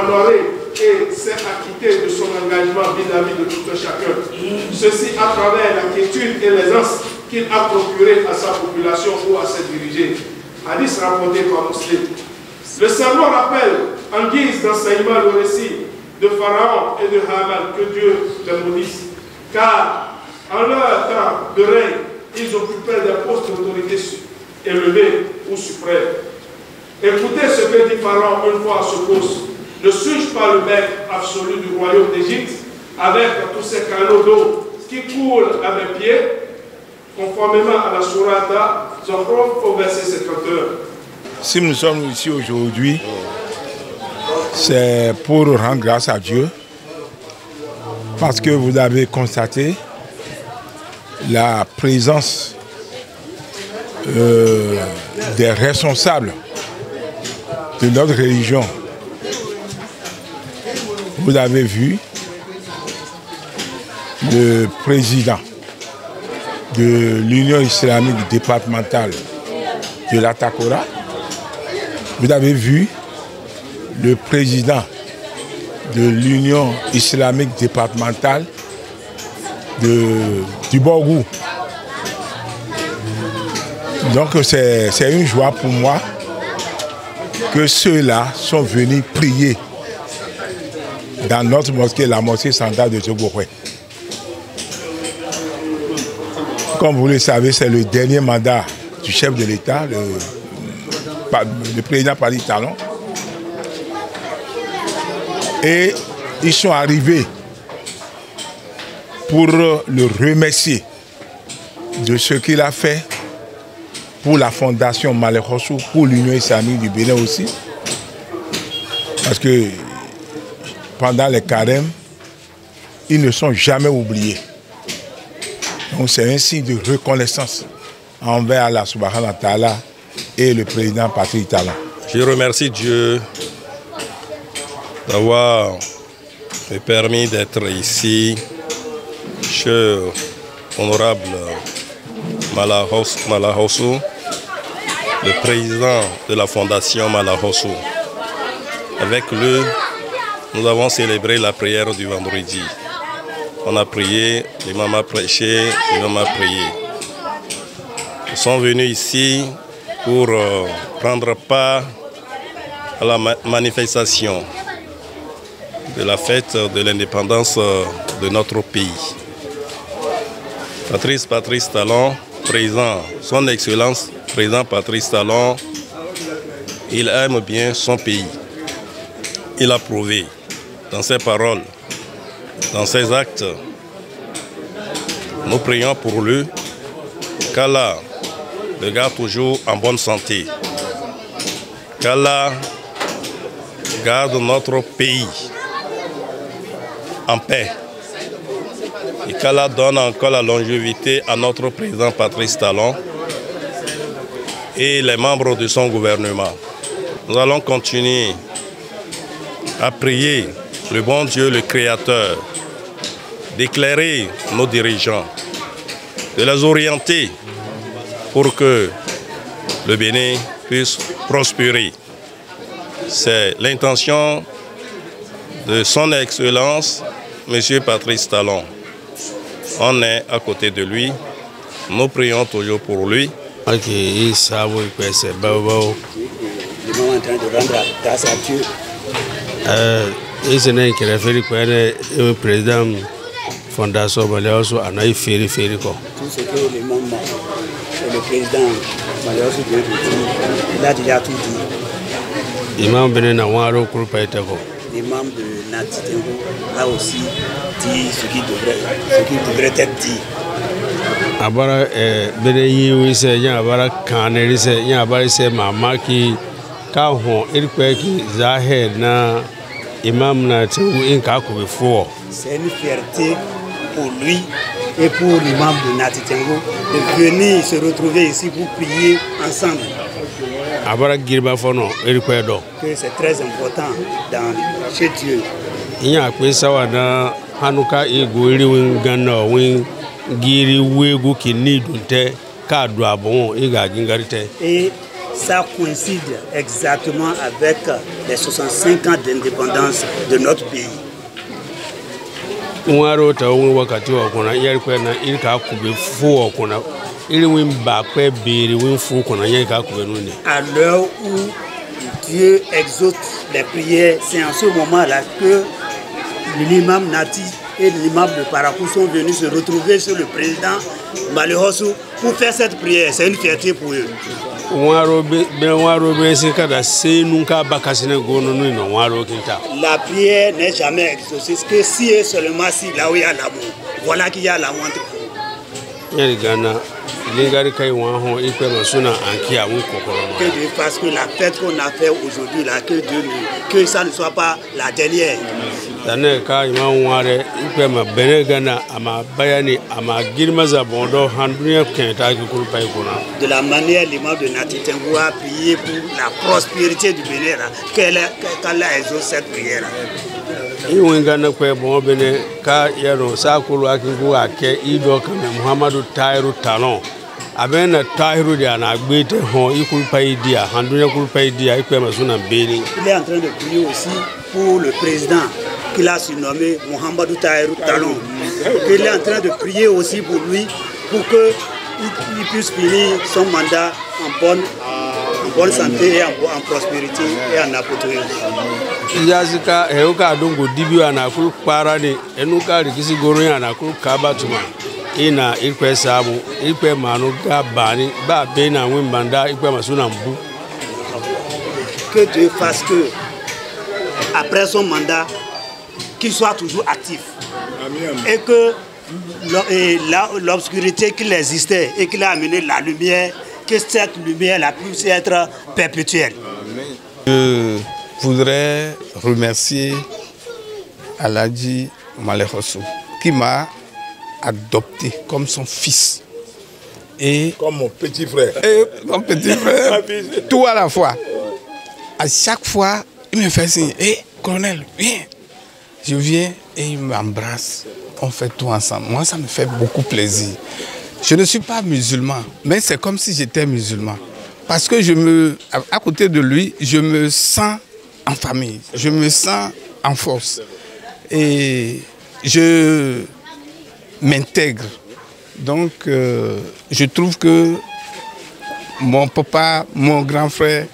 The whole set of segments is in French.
honoré et s'est acquitté de son engagement vis-à-vis de tout un chacun. Ceci à travers la quiétude et l'aisance qu'il a procuré à sa population ou à ses dirigés. Hadith rapporté par Muslim. Le serment rappelle, en guise d'enseignement, le récit de Pharaon et de Haman, que Dieu les maudisse. Car en leur temps de règne, ils occupaient des postes d'autorité élevés ou suprêmes. Écoutez ce que dit Pharaon une fois à ce poste. Ne suis-je pas le maître absolu du royaume d'Égypte, avec tous ces canaux d'eau qui coulent à mes pieds, conformément à la sourate Zukhruf au verset 51. Si nous sommes ici aujourd'hui, c'est pour rendre grâce à Dieu, parce que vous avez constaté la présence des responsables de notre religion. Vous avez vu le président de l'Union islamique départementale de la Takora. Vous avez vu le président de l'Union islamique départementale du Borgou. Donc c'est une joie pour moi que ceux-là sont venus prier dans notre mosquée, la mosquée centrale de Togoré. Comme vous le savez, c'est le dernier mandat du chef de l'État, le président Paris Talon. Et ils sont arrivés pour le remercier de ce qu'il a fait pour la fondation Malek Hossou, pour l'Union islamique du Bénin aussi. Parce que pendant les carèmes, ils ne sont jamais oubliés. Donc c'est un signe de reconnaissance envers Allah subhanahu wa ta'ala et le président Patrick Talon. Je remercie Dieu d'avoir me permis d'être ici, cher honorable Malek Hossou, le président de la fondation Malek Hossou. Avec lui, nous avons célébré la prière du vendredi. On a prié, l'imam a prêché, l'imam a prié. Nous sommes venus ici pour prendre part à la manifestation de la fête de l'indépendance de notre pays. Patrice Talon, président, son Excellence, président Patrice Talon, il aime bien son pays. Il a prouvé dans ses paroles, dans ses actes. Nous prions pour lui, qu'Allah le garde toujours en bonne santé, qu'Allah garde notre pays en paix et qu'Allah donne encore la longévité à notre président Patrice Talon et les membres de son gouvernement. Nous allons continuer à prier le bon Dieu, le Créateur, d'éclairer nos dirigeants, de les orienter pour que le Bénin puisse prospérer. C'est l'intention de son Excellence, M. Patrice Talon. On est à côté de lui, nous prions toujours pour lui. Ok, ça vous c'est beau. Le moment en train de rendre grâce à Dieu. Ce n'est qu'un référé pour le président Fondation Malek Hossou a fait quoi. Tout ce que le membre et le président Malek Hossou vient de dire, il a déjà tout dit. Imam Benin Awaro Kouroupaïtako. L'imam de Nati Tengo a aussi dit ce qui devrait être dit. Abara Beneyi wise ya abara kaneri se ya abara se mamaki ka ho irkweki zahe na imam na Tengo inka ko before. C'est une fierté pour lui et pour l'imam de Nati Tengo de venir se retrouver ici pour prier ensemble. Abara girba fono irkwedo. Que c'est très important chez Dieu. Inya kwesawa na hanuka igwiri wingana wing giri wegu ki nidunte ka do abon iga gingarite. Et ça coïncide exactement avec les 65 ans d'indépendance de notre pays. À l'heure où Dieu exauce les prières, c'est en ce moment-là que l'imam Nati et l'imam de Parakou sont venus se retrouver sur le président Malheureux pour faire cette prière. C'est une fierté pour eux. La prière n'est jamais exaucée, que si et seulement si là où il y a l'amour. Voilà qu'il y a l'amour entre vous. Que Dieu fasse que la fête qu'on a fait aujourd'hui, là, que ça ne soit pas la dernière. De la manière l'imam de Nati Tengou a prié pour la prospérité du Bénin, qu'elle a exaucé cette prière. Il est en train de prier aussi pour le président qu'il a surnommé Mohamedou Tahirou Talon. Il est en train de prier aussi pour lui pour qu'il puisse finir son mandat en bonne santé et en prospérité et en apothéose. Que Dieu fasse que, après son mandat, qu'il soit toujours actif. Et que l'obscurité qu'il existait et qu'il a amené la lumière, que cette lumière puisse être perpétuelle. Je voudrais remercier Aladji Malheureux qui m'a adopté comme son fils. Et comme mon petit frère. Et mon petit frère. Tout à la fois. À chaque fois, il me fait signe. Hé, colonel, viens. Je viens et il m'embrasse. On fait tout ensemble. Moi, ça me fait beaucoup plaisir. Je ne suis pas musulman, mais c'est comme si j'étais musulman. Parce que à côté de lui, je me sens en famille. Je me sens en force. Et je m'intègre. Donc, je trouve que mon papa, mon grand frère,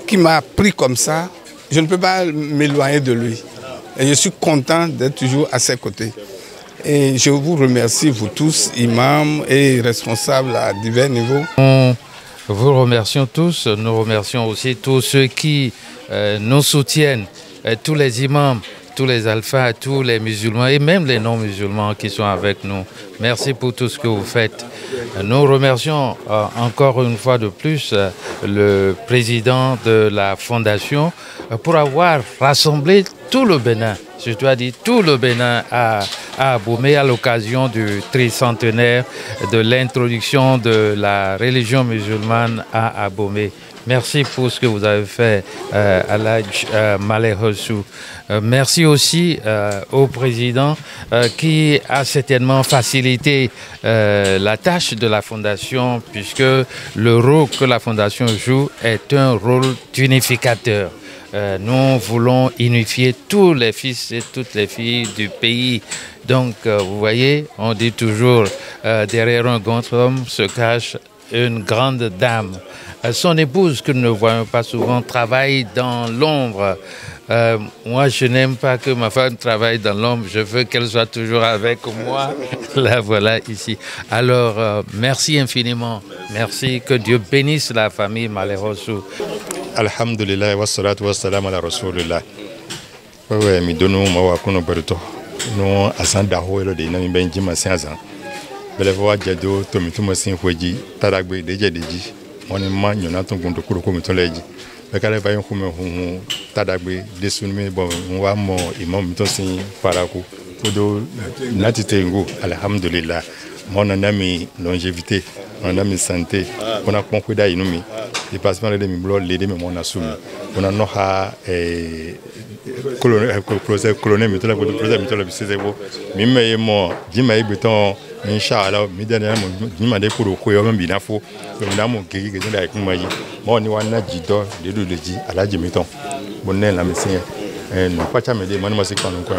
qui m'a pris comme ça, je ne peux pas m'éloigner de lui. Et je suis content d'être toujours à ses côtés. Et je vous remercie, vous tous, imams et responsables à divers niveaux. Nous vous remercions tous. Nous remercions aussi tous ceux qui nous soutiennent, tous les imams, tous les alphas, tous les musulmans et même les non-musulmans qui sont avec nous. Merci pour tout ce que vous faites. Nous remercions encore une fois de plus le président de la Fondation pour avoir rassemblé tout le Bénin, je dois dire tout le Bénin à Abomey à l'occasion du tricentenaire de l'introduction de la religion musulmane à Abomey. Merci pour ce que vous avez fait, Aladji Malheureux. Merci aussi au président qui a certainement facilité la tâche de la Fondation, puisque le rôle que la Fondation joue est un rôle d'unificateur. Nous voulons unifier tous les fils et toutes les filles du pays. Donc, vous voyez, on dit toujours, derrière un grand homme se cache une grande dame. Son épouse, que nous ne voyons pas souvent, travaille dans l'ombre. Moi, je n'aime pas que ma femme travaille dans l'ombre. Je veux qu'elle soit toujours avec moi. La voilà ici. Alors, merci infiniment. Merci. Que Dieu bénisse la famille Malheureux. Alhamdulillah, wassalatu wassalamu ala rasulillah. Ouais, mi dono ma wa kono berto. No asanda ho elo de na mi benji ma siaza. Bele wa jado to mi tuma sin hoji taragbe deje deji. Woni ma nyona ton gondo kuro ko mi to leji. Be kale ba yon ko me hu taragbe desun mi bon wa mo imam mi to sin farako. Odo Nati Tengou, alhamdulillah. mon ami longévité, mon ami santé, on a compris d'ailleurs dépassement de mi l'aider mais mon assumé. On a non à colonel mais tout la projet mais tout la c'est bon. Mais moi dis-moi béton inchallah mais dernièrement dis-moi des cours au cours même bien faux. Mais là mon qui est avec moi moi ni wana jido de le dit à la jimiton. Bon la médecin non pas ça me dit moi c'est quand on quoi.